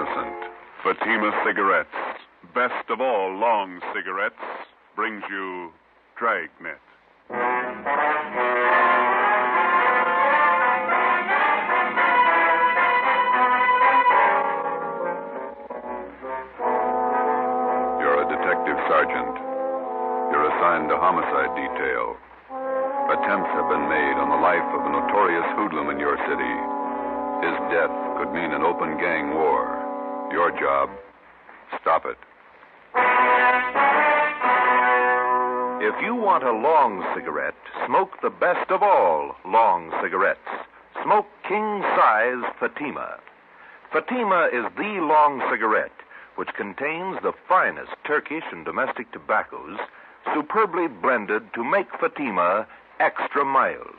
innocent. Fatima Cigarettes, best of all long cigarettes, brings you Dragnet. You're a detective sergeant. You're assigned to homicide detail. Attempts have been made on the life of a notorious hoodlum in your city. His death could mean an open gang war. Your job, stop it. If you want a long cigarette, smoke the best of all long cigarettes. Smoke king-size Fatima. Fatima is the long cigarette, which contains the finest Turkish and domestic tobaccos, superbly blended to make Fatima extra mild.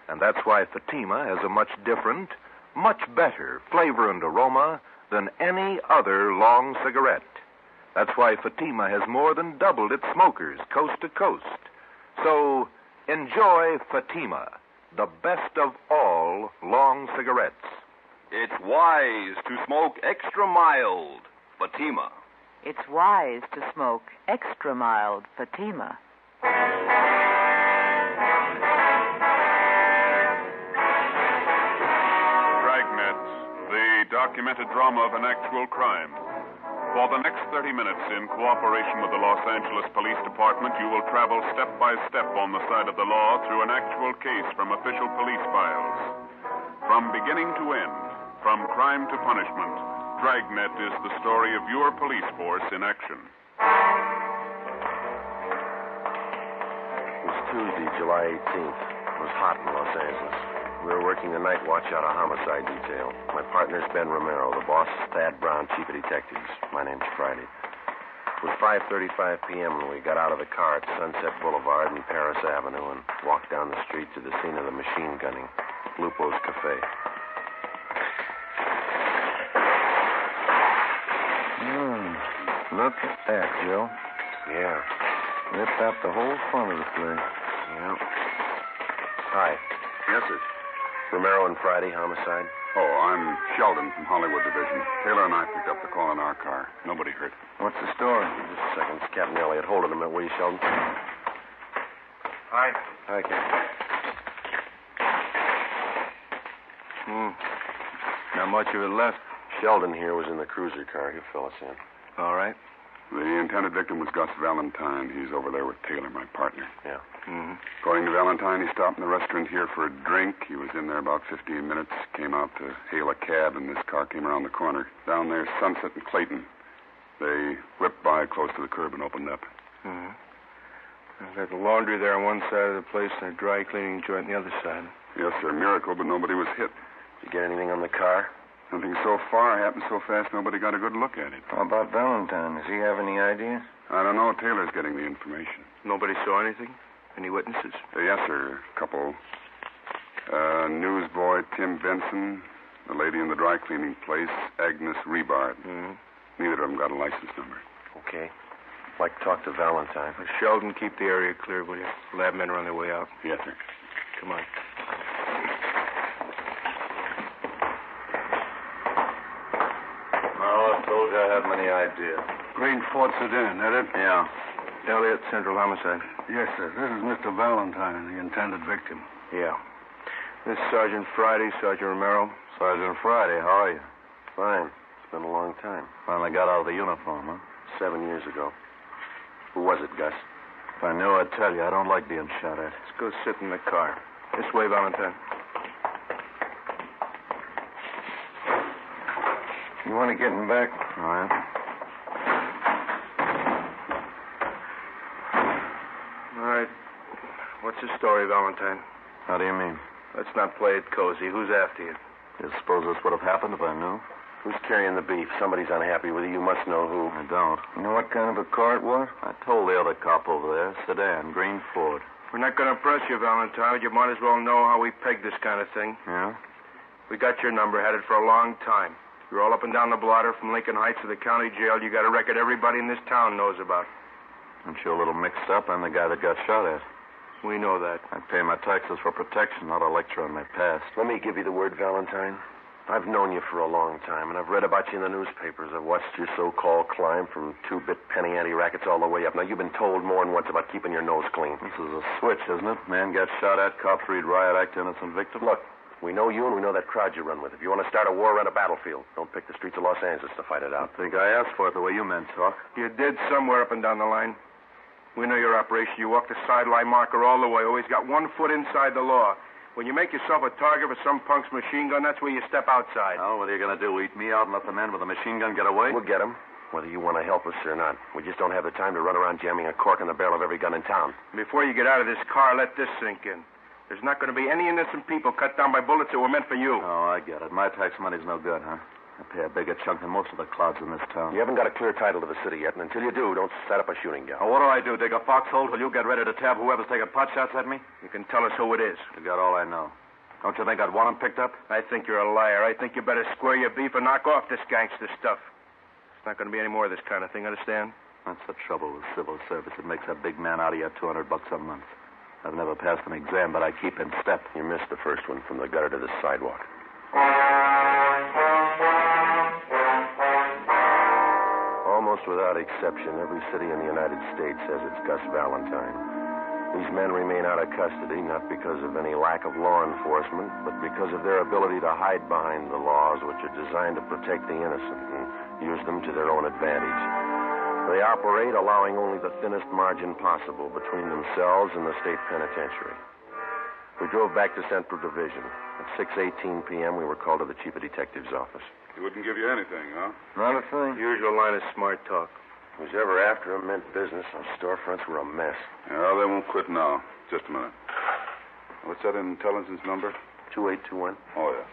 And that's why Fatima has a much different, much better flavor and aroma than any other long cigarette. That's why Fatima has more than doubled its smokers coast to coast. So, enjoy Fatima, the best of all long cigarettes. It's wise to smoke extra mild Fatima. It's wise to smoke extra mild Fatima. Dragnet, the documented drama of an actual crime. For the next 30 minutes, in cooperation with the Los Angeles Police Department, you will travel step by step on the side of the law through an actual case from official police files. From beginning to end, from crime to punishment, Dragnet is the story of your police force in action. It was Tuesday, July 18th. It was hot in Los Angeles. We were working the night watch out of homicide detail. My partner's Ben Romero. The boss is Thad Brown, chief of detectives. My name's Friday. It was 5:35 p.m. when we got out of the car at Sunset Boulevard and Paris Avenue and walked down the street to the scene of the machine gunning, Lupo's Cafe. Look at that, Joe. Yeah. Ripped out the whole front of the place. Yeah. Hi. Yes, sir. Romero and Friday, homicide. Oh, I'm Sheldon from Hollywood Division. Taylor and I picked up the call in our car. Nobody hurt. What's the story? Just a second. It's Captain Elliott. Hold it a minute, will you, Sheldon? Hi. Hi, Captain. Not much of it left. Sheldon here was in the cruiser car. He'll fill us in. All right. The intended victim was Gus Valentine. He's over there with Taylor, my partner. Yeah. Mm-hmm. According to Valentine, he stopped in the restaurant here for a drink. He was in there about 15 minutes, came out to hail a cab, and this car came around the corner. Down there, Sunset and Clayton. They whipped by close to the curb and opened up. Mm-hmm. I've got the laundry there on one side of the place and a dry cleaning joint on the other side. Yes, sir, miracle, but nobody was hit. Did you get anything on the car? Nothing so far happened so fast nobody got a good look at it. How about Valentine? Does he have any idea? I don't know. Taylor's getting the information. Nobody saw anything? Any witnesses? Yes, sir. A couple. Newsboy Tim Benson, the lady in the dry cleaning place, Agnes Rebard. Mm-hmm. Neither of them got a license number. Okay. I'd like to talk to Valentine. Sheldon, keep the area clear, will you? Lab men are on their way out. Yes, sir. Come on. I told you I had many ideas. Green Fort Sedan, that it? Yeah. Elliott, Central Homicide. Yes, sir. This is Mr. Valentine, the intended victim. Yeah. This is Sergeant Friday, Sergeant Romero. Sergeant Friday, how are you? Fine. It's been a long time. Finally got out of the uniform, huh? 7 years ago. Who was it, Gus? If I knew, I'd tell you. I don't like being shot at. Let's go sit in the car. This way, Valentine. You want to get him back? All right. All right. What's the story, Valentine? How do you mean? Let's not play it cozy. Who's after you? You suppose this would have happened if I knew? Who's carrying the beef? Somebody's unhappy with you. You must know who. I don't. You know what kind of a car it was? I told the other cop over there. Sedan, green Ford. We're not going to press you, Valentine. You might as well know how we peg this kind of thing. Yeah? We got your number, had it for a long time. You're all up and down the blotter from Lincoln Heights to the county jail. You got a record everybody in this town knows about. Aren't you a little mixed up? I'm the guy that got shot at. We know that. I pay my taxes for protection, not a lecture on my past. Let me give you the word, Valentine. I've known you for a long time, and I've read about you in the newspapers. I've watched your so-called climb from two-bit penny ante rackets all the way up. Now, you've been told more than once about keeping your nose clean. This is a switch, isn't it? Man gets shot at, cops read riot act, innocent victim. Look, we know you and we know that crowd you run with. If you want to start a war, run a battlefield. Don't pick the streets of Los Angeles to fight it out. I think I asked for it the way you men talk. You did somewhere up and down the line. We know your operation. You walk the sideline marker all the way. Always got 1 foot inside the law. When you make yourself a target for some punk's machine gun, that's where you step outside. Well, what are you going to do, eat me out and let the man with the machine gun get away? We'll get him, whether you want to help us or not. We just don't have the time to run around jamming a cork in the barrel of every gun in town. Before you get out of this car, let this sink in. There's not going to be any innocent people cut down by bullets that were meant for you. Oh, I get it. My tax money's no good, huh? I pay a bigger chunk than most of the clouds in this town. You haven't got a clear title to the city yet, and until you do, don't set up a shooting gallery. Now, what do I do, dig a foxhole till you get ready to tab whoever's taking pot shots at me? You can tell us who it is. You got all I know. Don't you think I'd want him picked up? I think you're a liar. I think you better square your beef and knock off this gangster stuff. It's not going to be any more of this kind of thing, understand? That's the trouble with civil service. It makes a big man out of you $200 a month. I've never passed an exam, but I keep in step. You missed the first one from the gutter to the sidewalk. Almost without exception, every city in the United States has its Gus Valentine. These men remain out of custody not because of any lack of law enforcement, but because of their ability to hide behind the laws which are designed to protect the innocent and use them to their own advantage. They operate allowing only the thinnest margin possible between themselves and the state penitentiary. We drove back to Central Division. At 6:18 p.m., we were called to the chief of detective's office. He wouldn't give you anything, huh? Not a thing. Usual line of smart talk. Who's ever after him meant business. Those storefronts were a mess. Yeah, they won't quit now. Just a minute. What's that intelligence number? 2821. Oh, yeah.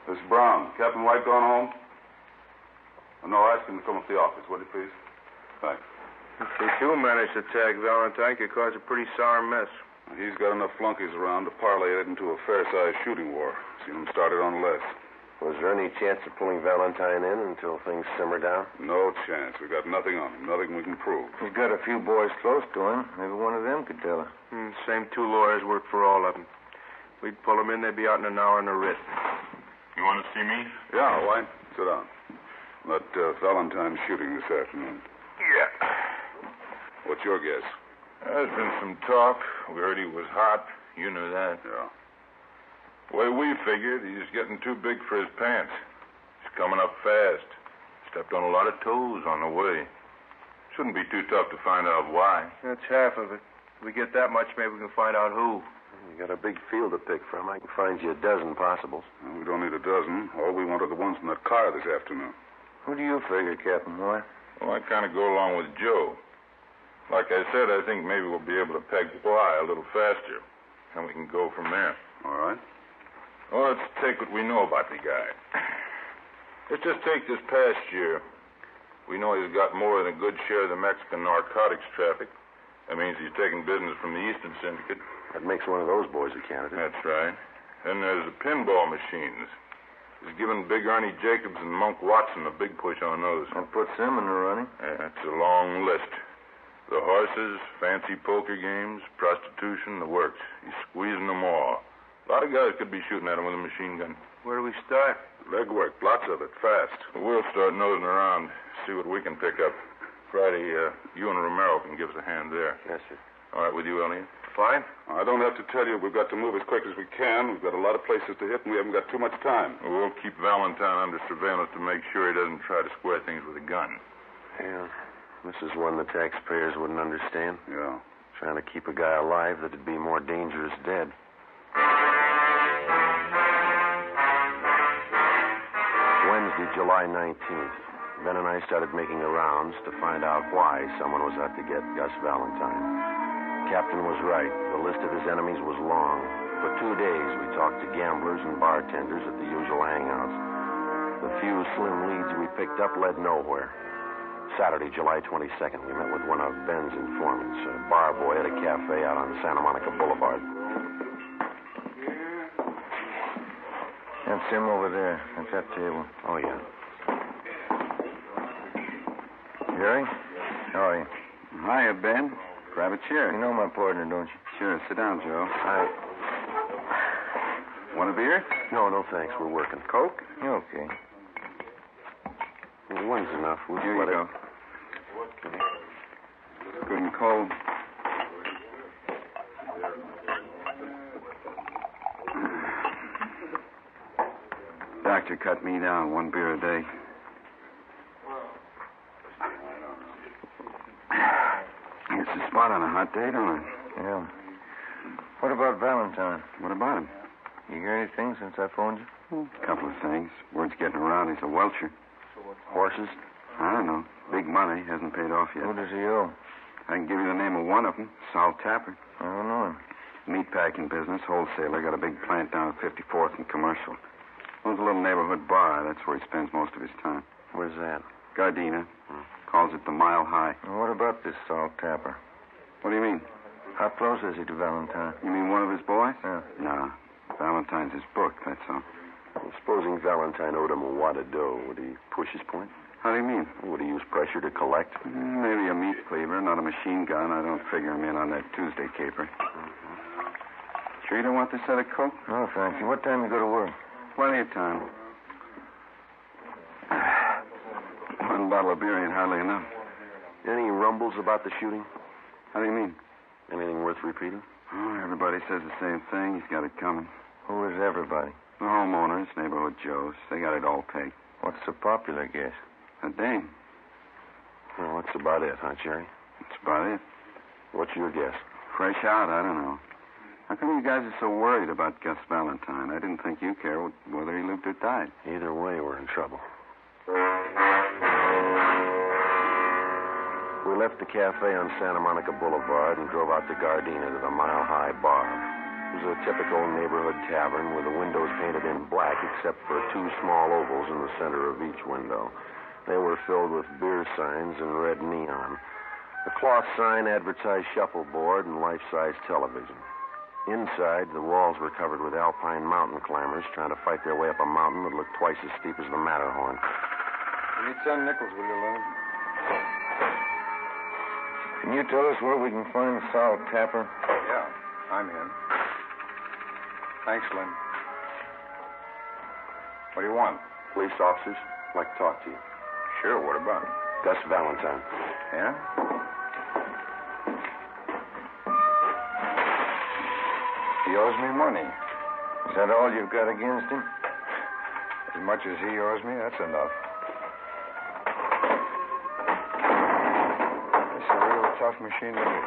This is Brown. Captain White gone home? Oh, no, ask him to come up to the office, would you, please? Thanks. If they do manage to tag Valentine, it could cause a pretty sour mess. He's got enough flunkies around to parlay it into a fair-sized shooting war. Seen him started on less. Was there any chance of pulling Valentine in until things simmer down? No chance. We got nothing on him. Nothing we can prove. He's got a few boys close to him. Maybe one of them could tell her. Same 2 lawyers work for all of them. We'd pull them in, they'd be out in an hour in a writ. You want to see me? Yeah, White. Sit down. That Valentine shooting this afternoon. Yeah. What's your guess? There's been some talk. We heard he was hot. You knew that. Yeah. The way we figured, he's getting too big for his pants. He's coming up fast. Stepped on a lot of toes on the way. Shouldn't be too tough to find out why. That's half of it. If we get that much, maybe we can find out who. You got a big field to pick from. I can find you a dozen possibles. Well, we don't need a dozen. All we want are the ones in that car this afternoon. Who do you figure, Captain White? Well, I kind of go along with Joe. Like I said, I think maybe we'll be able to peg Y a little faster. And we can go from there. All right. Well, let's take what we know about the guy. Let's just take this past year. We know he's got more than a good share of the Mexican narcotics traffic. That means he's taking business from the Eastern Syndicate. That makes one of those boys a candidate. That's right. Then there's the pinball machines. He's given Big Ernie Jacobs and Monk Watson a big push on those. That puts him in the running. That's a long list. The horses, fancy poker games, prostitution, the works. He's squeezing them all. A lot of guys could be shooting at him with a machine gun. Where do we start? Legwork, lots of it, fast. We'll start nosing around, see what we can pick up. Friday, you and Romero can give us a hand there. Yes, sir. All right, with you, Elliot? Fine. I don't have to tell you we've got to move as quick as we can. We've got a lot of places to hit, and we haven't got too much time. We'll keep Valentine under surveillance to make sure he doesn't try to square things with a gun. Yeah. This is one the taxpayers wouldn't understand. Yeah. Trying to keep a guy alive that'd be more dangerous dead. Wednesday, July 19th. Ben and I started making the rounds to find out why someone was out to get Gus Valentine. Captain was right. The list of his enemies was long. For 2 days, we talked to gamblers and bartenders at the usual hangouts. The few slim leads we picked up led nowhere. Saturday, July 22nd, we met with one of Ben's informants, a bar boy at a cafe out on Santa Monica Boulevard. That's him over there. That's that table. Oh, yeah. Jerry? How are you? Hiya, Ben. Grab a chair. You know my partner, don't you? Sure. Sit down, Joe. I... Want a beer? No, thanks. We're working. Coke? Okay. One's enough. We'll Here you split go. Good and cold. Doctor cut me down 1 beer a day. It's a spot on a hot day, don't it? Yeah. What about Valentine? What about him? You hear anything since I phoned you? A couple of things. Word's getting around. He's a welcher. Horses? I don't know. Big money. Hasn't paid off yet. Who does he owe? I can give you the name of one of them. Sal Tapper. I don't know him. Meatpacking business. Wholesaler. Got a big plant down at 54th and Commercial. Owns a little neighborhood bar. That's where he spends most of his time. Where's that? Gardena. Calls it the Mile High. And what about this Salt Tapper? What do you mean? How close is he to Valentine? You mean one of his boys? Yeah. No. Valentine's his book, that's all. Well, supposing Valentine owed him a wad of dough, would he push his point? How do you mean? Would he use pressure to collect? Maybe a meat cleaver, not a machine gun. I don't figure him in on that Tuesday caper. Sure you don't want this other Coke? No, thank you. What time you go to work? Plenty of time. One bottle of beer ain't hardly enough. Any rumbles about the shooting? How do you mean? Anything worth repeating? Oh, everybody says the same thing. He's got it coming. Who is everybody? The homeowners, neighborhood Joes. They got it all pegged. What's the popular guess? A dame. Well, that's about it, huh, Jerry? That's about it. What's your guess? Fresh out, I don't know. How come you guys are so worried about Gus Valentine? I didn't think you cared whether he lived or died. Either way, we're in trouble. We left the cafe on Santa Monica Boulevard and drove out to Gardena to the Mile High Bar. It was a typical neighborhood tavern with the windows painted in black except for 2 small ovals in the center of each window. They were filled with beer signs and red neon. The cloth sign advertised shuffleboard and life-size television. Inside, the walls were covered with alpine mountain climbers trying to fight their way up a mountain that looked twice as steep as the Matterhorn. You need 10 nickels, will you, Leonard? Can you tell us where we can find Sal Tapper? Yeah, I'm him. Thanks, Lynn. What do you want? Police officers. I'd like to talk to you. Sure, what about him? Gus Valentine. Yeah? He owes me money. Is that all you've got against him? As much as he owes me, that's enough. It's a real tough machine to do.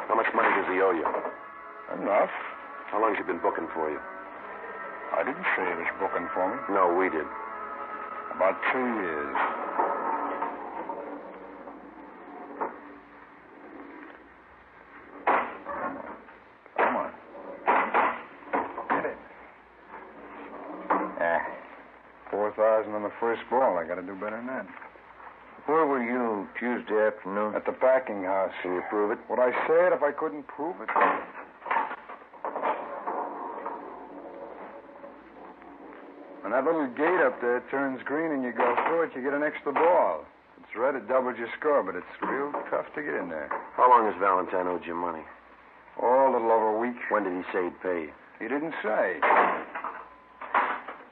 How much money does he owe you? Enough. How long has he been booking for you? I didn't say he was booking for me. No, we did. About 2 years. Come on. Get it. 4,000 on the first ball. I got to do better than that. Where were you Tuesday afternoon? At the packing house. Can you prove it? Would I say it if I couldn't prove it? When that little gate up there turns green and you go through it, you get an extra ball. If it's red, it doubles your score, but it's real tough to get in there. How long has Valentine owed you money? Oh, a little over a week. When did he say he'd pay you? He didn't say.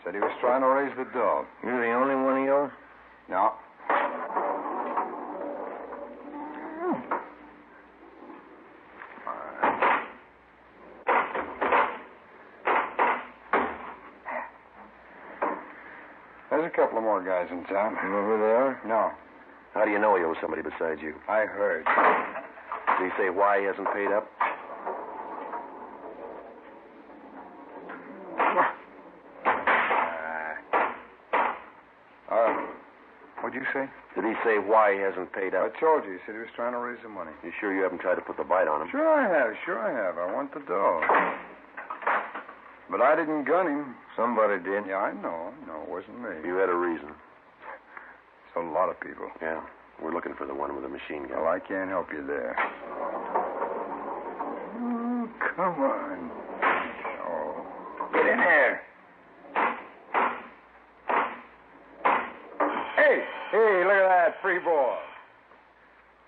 Said he was trying to raise the dough. You're the only one he owes? No. There's a couple of more guys in town. You know who they are? No. How do you know he owes somebody besides you? I heard. Did he say why he hasn't paid up? What'd you say? Did he say why he hasn't paid I up? told you. He said he was trying to raise the money. You sure you haven't tried to put the bite on him? Sure I have. I want the dough. But I didn't gun him. Somebody did. Yeah, I know. It wasn't me. You had a reason. It's a lot of people. Yeah. We're looking for the one with the machine gun. Well, I can't help you there. Oh, come on. Oh. Get in there. Hey, look at that. Free ball.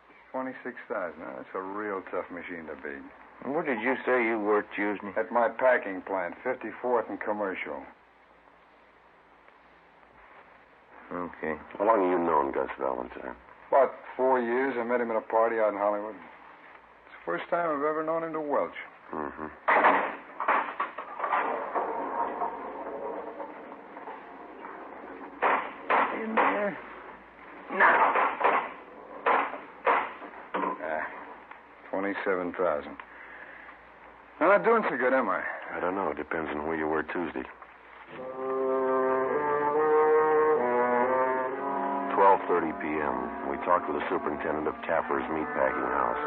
Just 26,000. That's a real tough machine to beat. Where did you say you worked Tuesday? At my packing plant, 54th and Commercial. Okay. How long have you known Gus Valentine? About 4 years. I met him at a party out in Hollywood. It's the first time I've ever known him to welch. Mm-hmm. In there. Now. 27,000. I'm not doing so good, am I? I don't know. It depends on where you were Tuesday. 12:30 p.m. We talked with the superintendent of Tapper's meatpacking house.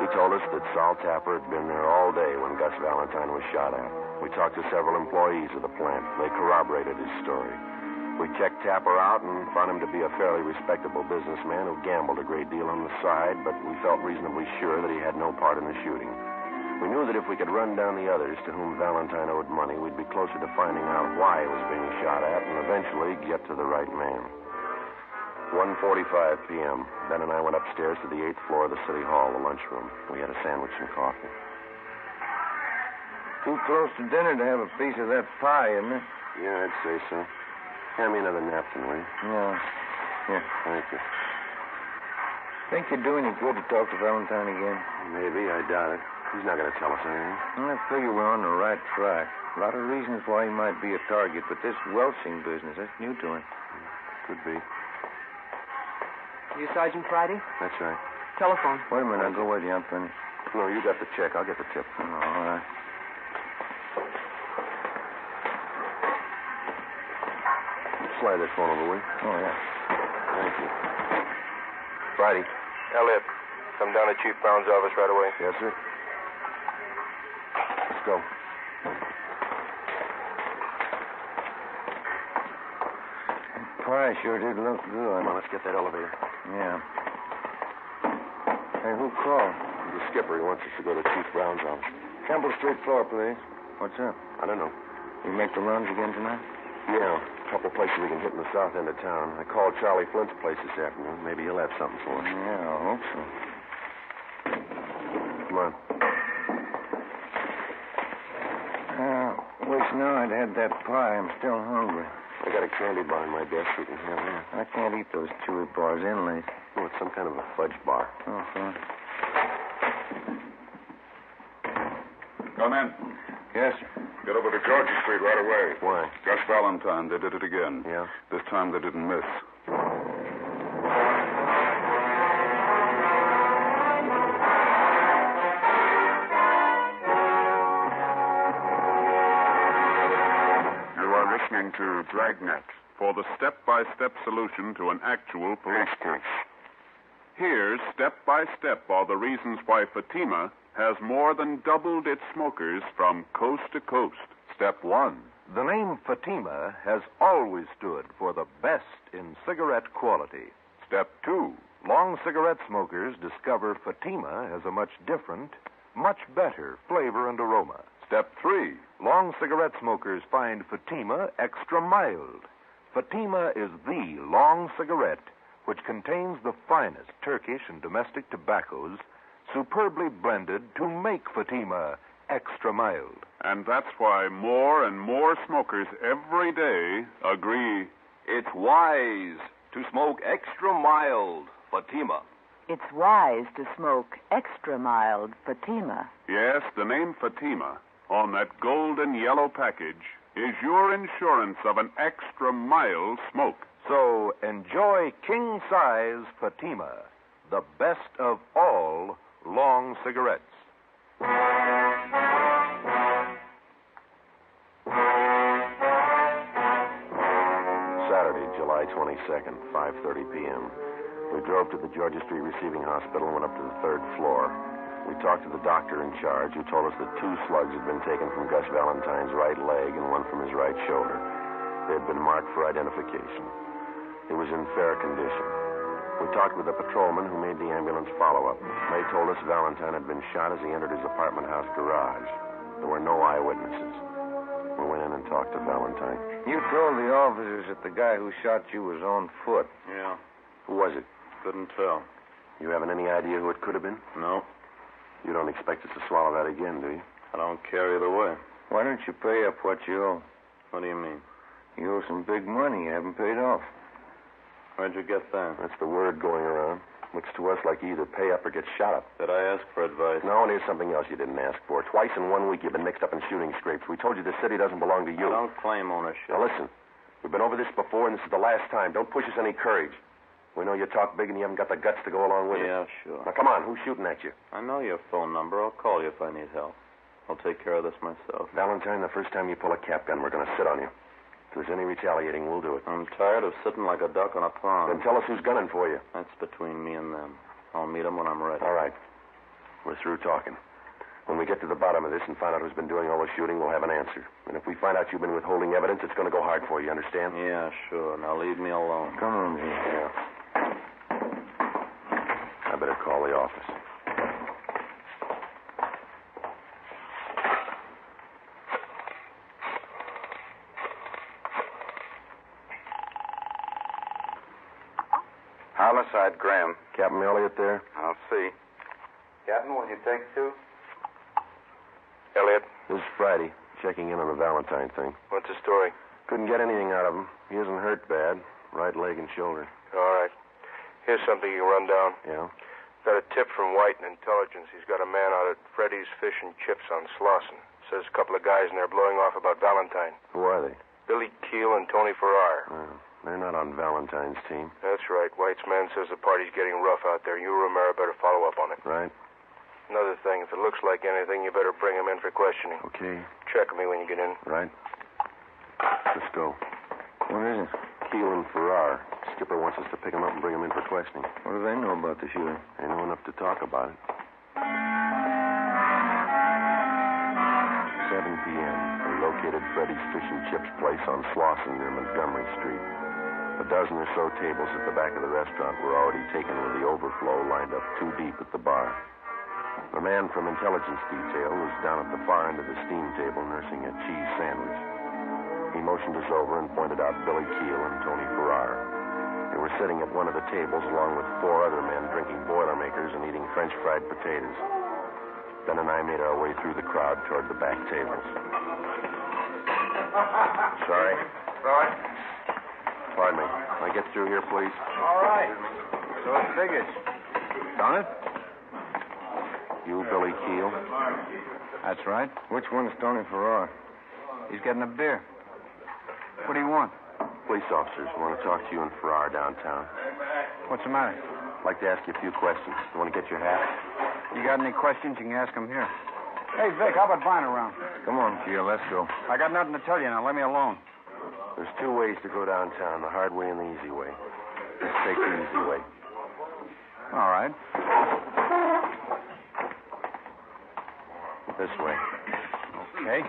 He told us that Sol Tapper had been there all day when Gus Valentine was shot at. We talked to several employees of the plant. They corroborated his story. We checked Tapper out and found him to be a fairly respectable businessman who gambled a great deal on the side, but we felt reasonably sure that he had no part in the shooting. We knew that if we could run down the others to whom Valentine owed money, we'd be closer to finding out why he was being shot at and eventually get to the right man. 1:45 p.m. Ben and I went upstairs to the 8th floor of the city hall, the lunchroom. We had a sandwich and coffee. Too close to dinner to have a piece of that pie, isn't it? Yeah, I'd say so. Hand me another napkin, will you? Yeah. Here. Thank you. Think you'd do any good to talk to Valentine again? Maybe. I doubt it. He's not going to tell us anything. I figure we're on the right track. A lot of reasons why he might be a target, but this welching business, that's new to him. Could be. You Sergeant Friday? That's right. Telephone. Wait a minute, I'll go with you. I'm finished. No, you got the check. I'll get the tip. Oh, all right. Slide that phone over, will you? Oh, yeah. Thank you. Friday. Elliot, come down to Chief Brown's office right away. Yes, sir. Let's go. Pie sure did look good. Come on, let's get that elevator. Yeah. Hey, who called? The skipper. He wants us to go to Chief Brown's office. Campbell Street floor, please. What's up? I don't know. You make the runs again tonight? Yeah, a couple places we can hit in the south end of town. I called Charlie Flint's place this afternoon. Maybe he'll have something for us. Yeah, I hope so. Come on. Wish now I'd had that pie. I'm still hungry. I got a candy bar in my desk. We can have that. I can't eat those chewy bars inlaid. Oh, it's some kind of a fudge bar. Oh, fine. Come in. Yes, sir. Get over to Georgia Street right away. Why? Gus Valentine. They did it again. Yeah? This time they didn't miss. You are listening to Dragnet for the step-by-step solution to an actual police case. Here, step-by-step, are the reasons why Fatima has more than doubled its smokers from coast to coast. Step 1. The name Fatima has always stood for the best in cigarette quality. Step 2. Long cigarette smokers discover Fatima has a much different, much better flavor and aroma. Step 3. Long cigarette smokers find Fatima extra mild. Fatima is the long cigarette which contains the finest Turkish and domestic tobaccos superbly blended to make Fatima extra mild. And that's why more and more smokers every day agree It's wise to smoke extra mild Fatima. It's wise to smoke extra mild Fatima. Yes, the name Fatima on that golden yellow package is your insurance of an extra mild smoke. So enjoy king-size Fatima, the best of all long cigarettes. Saturday, July 22nd, 5:30 p.m. We drove to the Georgia Street Receiving Hospital and went up to the 3rd floor. We talked to the doctor in charge, who told us that 2 slugs had been taken from Gus Valentine's right leg and 1 from his right shoulder. They had been marked for identification. He was in fair condition. We talked with the patrolman who made the ambulance follow-up. They told us Valentine had been shot as he entered his apartment house garage. There were no eyewitnesses. We went in and talked to Valentine. You told the officers that the guy who shot you was on foot. Yeah. Who was it? Couldn't tell. You haven't any idea who it could have been? No, You don't expect us to swallow that again, do you? I don't care either way. Why don't you pay up what you owe? What do you mean? You owe some big money you haven't paid off. Where'd you get that? That's the word going around. Looks to us like you either pay up or get shot up. Did I ask for advice? No, and here's something else you didn't ask for. Twice in 1 week you've been mixed up in shooting scrapes. We told you the city doesn't belong to you. I don't claim ownership. Now listen, we've been over this before, and this is the last time. Don't push us any courage. We know you talk big and you haven't got the guts to go along with it. Yeah, sure. Now come on, who's shooting at you? I know your phone number. I'll call you if I need help. I'll take care of this myself. Valentine, the first time you pull a cap gun, we're going to sit on you. If there's any retaliating, we'll do it. I'm tired of sitting like a duck on a pond. Then tell us who's gunning for you. That's between me and them. I'll meet them when I'm ready. All right. We're through talking. When we get to the bottom of this and find out who's been doing all the shooting, we'll have an answer. And if we find out you've been withholding evidence, it's going to go hard for you, understand? Yeah, sure. Now leave me alone. Come on, yeah. I better call the office. Homicide, Graham. Captain Elliott there? I'll see. Captain, will you take two? Elliot, This is Friday, checking in on the Valentine thing. what's the story? Couldn't get anything out of him. He isn't hurt bad. Right leg and shoulder. All right. Here's something you can run down. Yeah? Got a tip from White in Intelligence. He's got a man out at Freddy's Fish and Chips on Slauson. Says a couple of guys in there blowing off about Valentine. Who are they? Billy Keel and Tony Farrar. They're not on Valentine's team. That's right. White's man says the party's getting rough out there. You, Romero, better follow up on it. Right? Another thing, if it looks like anything, you better bring him in for questioning. Okay. Check me when you get in. Right. Let's go. What is it? Keel and Farrar. Skipper wants us to pick him up and bring him in for questioning. What do they know about the shooting? They know enough to talk about it. 7 p.m. We located Freddy's Fish and Chips place on Slauson near Montgomery Street. A dozen or so tables at the back of the restaurant were already taken with the overflow lined up 2 deep at the bar. The man from Intelligence Detail was down at the far end of the steam table nursing a cheese sandwich. He motioned us over and pointed out Billy Keel and Tony Farrar. They were sitting at one of the tables along with 4 other men drinking Boilermakers and eating French fried potatoes. Ben and I made our way through the crowd toward the back tables. Sorry. Right. Pardon me. Can I get through here, please? All right. So it figures. Don't it? You, Billy Keel? That's right. Which one is Tony Farrar? He's getting a beer. What do you want? Police officers want to talk to you and Farrar downtown. What's the matter? I'd like to ask you a few questions. You want to get your hat? You got any questions, you can ask them here. Hey, Vic, how about buying around? Come on, Keel. Let's go. I got nothing to tell you now. Let me alone. There's 2 ways to go downtown, the hard way and the easy way. Let's take the easy way. All right. This way. Okay.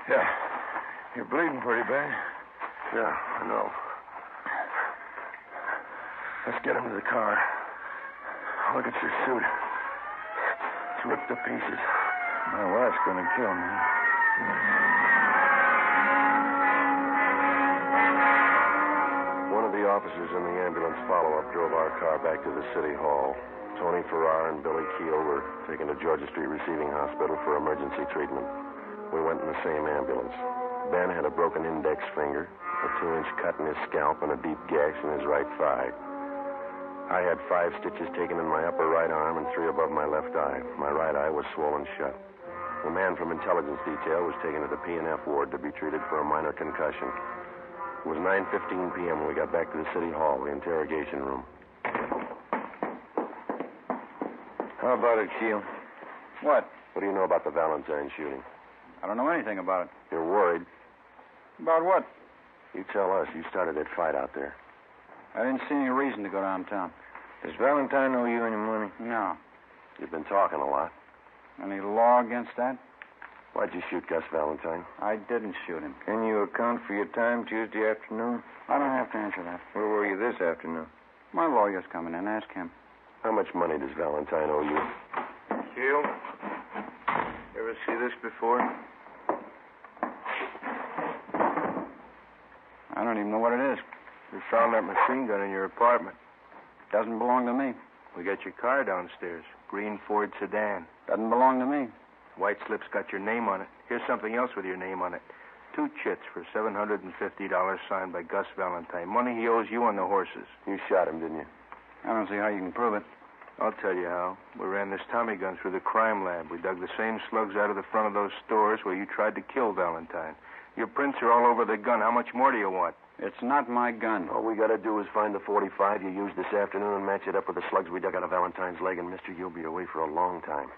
Yeah. You're bleeding pretty bad. Yeah, I know. Let's get him to the car. Look at your suit. It's ripped to pieces. My wife's going to kill me. One of the officers in the ambulance follow-up drove our car back to the city hall. Tony Farrar and Billy Keel were taken to Georgia Street Receiving Hospital for emergency treatment. We went in the same ambulance. Ben had a broken index finger, a 2-inch cut in his scalp, and a deep gash in his right thigh. I had 5 stitches taken in my upper right arm and 3 above my left eye. My right eye was swollen shut. The man from intelligence detail was taken to the P&F ward to be treated for a minor concussion. It was 9:15 p.m. when we got back to the city hall, the interrogation room. How about it, Keel? What? What do you know about the Valentine shooting? I don't know anything about it. You're worried. About what? You tell us. You started that fight out there. I didn't see any reason to go downtown. Does Valentine owe you any money? No. You've been talking a lot. Any law against that? Why'd you shoot Gus Valentine? I didn't shoot him. Can you account for your time Tuesday afternoon? I don't have to answer that. Where were you this afternoon? My lawyer's coming in. Ask him. How much money does Valentine owe you? Keel? Ever see this before? I don't even know what it is. We found that machine gun in your apartment. Doesn't belong to me. We got your car downstairs. Green Ford sedan. Doesn't belong to me. White slip's got your name on it. Here's something else with your name on it. 2 chits for $750 signed by Gus Valentine. Money he owes you on the horses. You shot him, didn't you? I don't see how you can prove it. I'll tell you how. We ran this Tommy gun through the crime lab. We dug the same slugs out of the front of those stores where you tried to kill Valentine. Your prints are all over the gun. How much more do you want? It's not my gun. All we got to do is find the .45 you used this afternoon and match it up with the slugs we dug out of Valentine's leg, and, mister, you'll be away for a long time.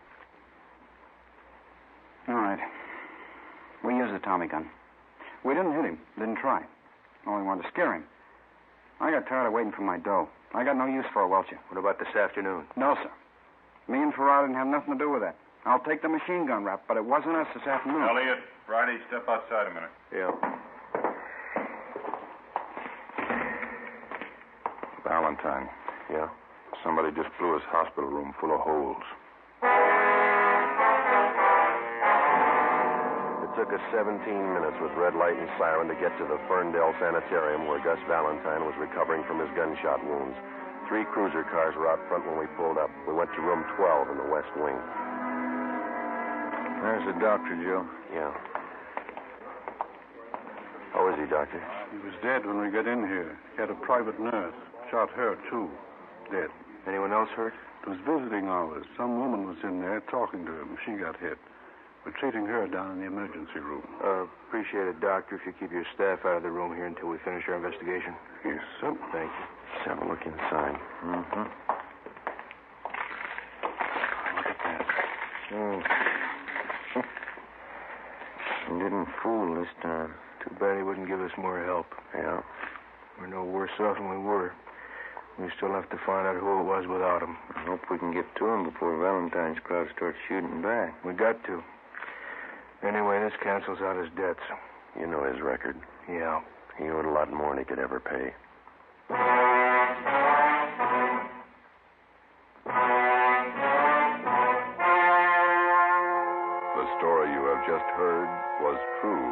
All right. We used the Tommy gun. We didn't hit him. Didn't try. Only wanted to scare him. I got tired of waiting for my dough. I got no use for a welcher. What about this afternoon? No, sir. Me and Farrar didn't have nothing to do with that. I'll take the machine gun rap, but it wasn't us this afternoon. Elliot, Friday, step outside a minute. Yeah. Valentine. Yeah? Somebody just blew his hospital room full of holes. It took us 17 minutes with red light and siren to get to the Ferndale Sanitarium where Gus Valentine was recovering from his gunshot wounds. 3 cruiser cars were out front when we pulled up. We went to room 12 in the west wing. There's the doctor, Joe. Yeah. How is he, Doctor? He was dead when we got in here. He had a private nurse. Shot her, too. Dead. Anyone else hurt? It was visiting hours. Some woman was in there talking to him. She got hit. We're treating her down in the emergency room. Appreciate it, Doctor, if you keep your staff out of the room here until we finish our investigation. Yes, sir. Thank you. Let's have a look inside. Mm-hmm. Look at that. He didn't fool this time. Too bad he wouldn't give us more help. Yeah. We're no worse off than we were. We still have to find out who it was without him. I hope we can get to him before Valentine's crowd starts shooting back. We got to. Anyway, this cancels out his debts. You know his record. Yeah. He owed a lot more than he could ever pay. The story you have just heard was true.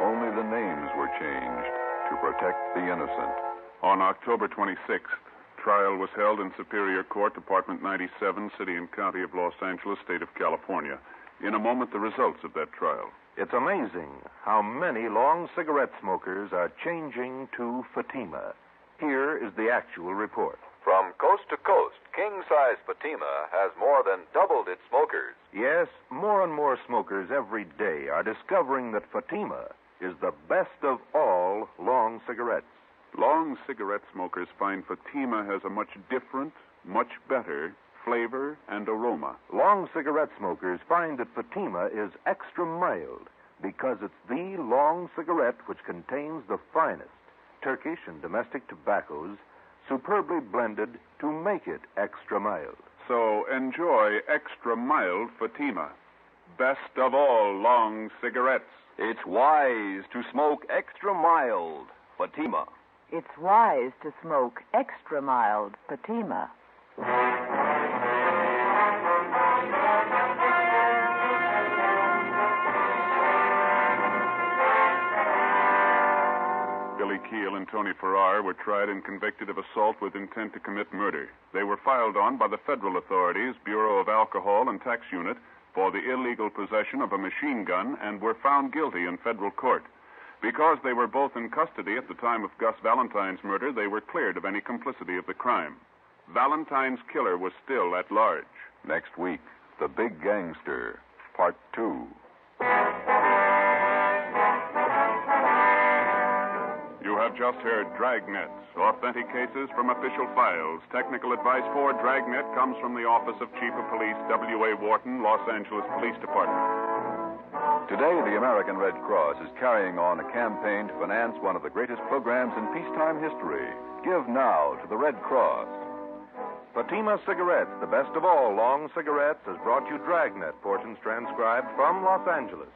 Only the names were changed to protect the innocent. On October 26th, trial was held in Superior Court, Department 97, City and County of Los Angeles, State of California. In a moment, the results of that trial. It's amazing how many long cigarette smokers are changing to Fatima. Here is the actual report. From coast to coast, king-size Fatima has more than doubled its smokers. Yes, more and more smokers every day are discovering that Fatima is the best of all long cigarettes. Long cigarette smokers find Fatima has a much different, much better flavor and aroma. Long cigarette smokers find that Fatima is extra mild because it's the long cigarette which contains the finest Turkish and domestic tobaccos superbly blended to make it extra mild. So enjoy extra mild Fatima. Best of all long cigarettes. It's wise to smoke extra mild Fatima. It's wise to smoke extra mild Fatima. Billy Keel and Tony Farrar were tried and convicted of assault with intent to commit murder. They were filed on by the federal authorities, Bureau of Alcohol and Tax Unit, for the illegal possession of a machine gun and were found guilty in federal court. Because they were both in custody at the time of Gus Valentine's murder, they were cleared of any complicity of the crime. Valentine's killer was still at large. Next week, The Big Gangster, Part 2. You have just heard Dragnet, authentic cases from official files. Technical advice for Dragnet comes from the Office of Chief of Police W.A. Wharton, Los Angeles Police Department. Today, the American Red Cross is carrying on a campaign to finance one of the greatest programs in peacetime history. Give now to the Red Cross. Fatima Cigarettes, the best of all long cigarettes, has brought you Dragnet, portions transcribed from Los Angeles.